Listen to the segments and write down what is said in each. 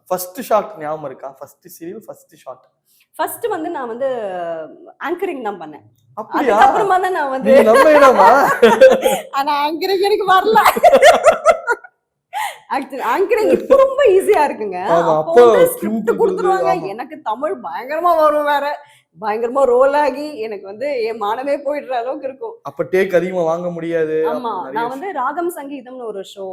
First shot ஞாபகம் இருக்கா? First serial first shot. First வந்து நான் வந்து ஆங்கரிங் தான் பண்ணேன். அப்படியா? அதுக்கப்புறமா தான் நான் வந்து நீ நம்ம இடமா? ஆனா ஆங்கரிங் எனக்கு வரல. ஆக்சுவலி ஆங்கரிங் இப்போ ரொம்ப ஈஸியா இருக்குங்க. அப்போ வந்து ஸ்கிரிப்ட் கொடுத்துருவாங்க. எனக்கு தமிழ் பயங்கரமா வரும், வேற பயங்கரமா ரோல் ஆகி எனக்கு வந்து என் மானமே போயிடுற அளவுக்கு இருக்கும். அப்ப டேக் அதிகமா வாங்க முடியாது. ஆமா, நான் வந்து ராகம் சங்கீதம்னு ஒரு ஷோ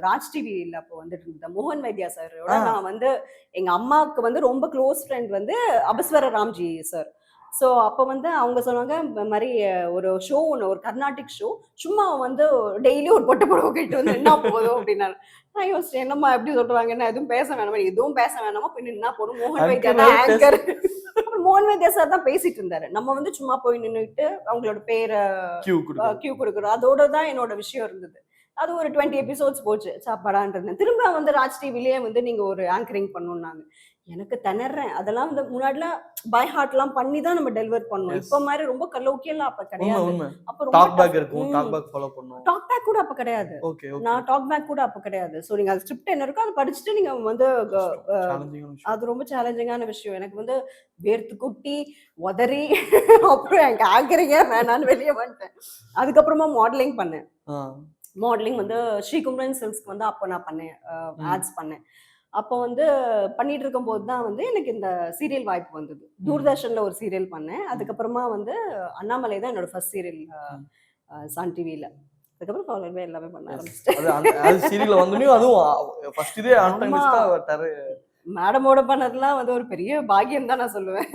ராஜ் டிவில அப்போ வந்துட்டு இருந்தேன். மோகன் வைத்தியா சாரோட நான் வந்து எங்க அம்மாவுக்கு வந்து ரொம்ப க்ளோஸ் ஃப்ரெண்ட் வந்து அபஸ்வர ராம்ஜி சார். ஸோ அப்போ வந்து அவங்க சொன்னாங்க, இந்த மாதிரி ஒரு ஷோ ஒன்று, ஒரு கர்நாடிக் ஷோ, சும்மா வந்து டெய்லி ஒரு பொட்டை புடவை கட்டிட்டு வந்து என்ன போதும் அப்படின்னாரு. நான் யோசிச்சேன், என்னம்மா எப்படி சொல்றாங்க, என்ன எதுவும் பேச வேணாமா, எதுவும் பேச வேணாமா, பின்ன என்ன போகணும், மோகன் வைத்தியா தான் ஆங்கர். மோகன் வைத்தியா சார் தான் பேசிட்டு இருந்தாரு. நம்ம வந்து சும்மா போய் நின்றுட்டு அவங்களோட பேரை கியூ கொடுக்குறோம். அதோட தான் என்னோட விஷயம் இருந்தது. அது ஒரு 20 எபிசோட்ஸ் போச்சு. சாப்பாடான்றது திரும்ப வந்து ராஜ் டிவிலேயே வந்து நீங்க ஒரு ஆங்கரிங் பண்ணணும்னாங்க. எனக்கு திணறேன். அதெல்லாம் வந்து முன்னாடிலாம் பை ஹார்ட்லாம் பண்ணி தான் நம்ம டெலிவர் பண்ணோம். இப்போ மாதிரி ரொம்ப கலோக்கியெல்லாம் அப்ப கிடையாது. அப்ப டாக் பேக் இருக்கும், டாக் பேக் ஃபாலோ பண்ணனும். டாக் பேக் கூட அப்ப கிடையாது. நான் டாக் பேக் கூட அப்ப கிடையாது. சோ நீங்க அது ஸ்கிரிப்ட் என்ன இருக்கோ அதை படிச்சுட்டு நீங்க வந்து அது ரொம்ப சேலஞ்சிங்கான விஷயம். எனக்கு வந்து வேர்த்து குட்டி உதறி அப்புறம் எனக்கு ஆங்கரிங்கே வேணான்னு வெளியே வந்துட்டேன். அதுக்கப்புறமா மாடலிங் பண்ணேன். மாடலிங் வந்து ஸ்ரீகுமரன் சில்க்ஸ்க்கு வந்து அப்போ நான் பண்ணேன், ஆட்ஸ் பண்ணேன். அப்போ வந்து பண்ணிட்டு இருக்கும் போது தான் வந்து எனக்கு இந்த சீரியல் வாய்ப்பு வந்தது. தூர்தர்ஷன்ல ஒரு சீரியல் பண்ணேன். அதுக்கப்புறமா வந்து அண்ணாமலை தான் என்னோட ஃபர்ஸ்ட் சீரியல் சன் டிவில. அதுக்கப்புறம் ஃபாலோவே எல்லாமே பண்ண ஆரம்பிச்சிட்டேன். அது சீரியல்ல வந்தனே அதுவும் ஃபர்ஸ்ட் இதே ஆன்டகனிஸ்டா மேடமோட பண்ணதெல்லாம் வந்து ஒரு பெரிய பாக்கியம் தான் நான் சொல்லுவேன்.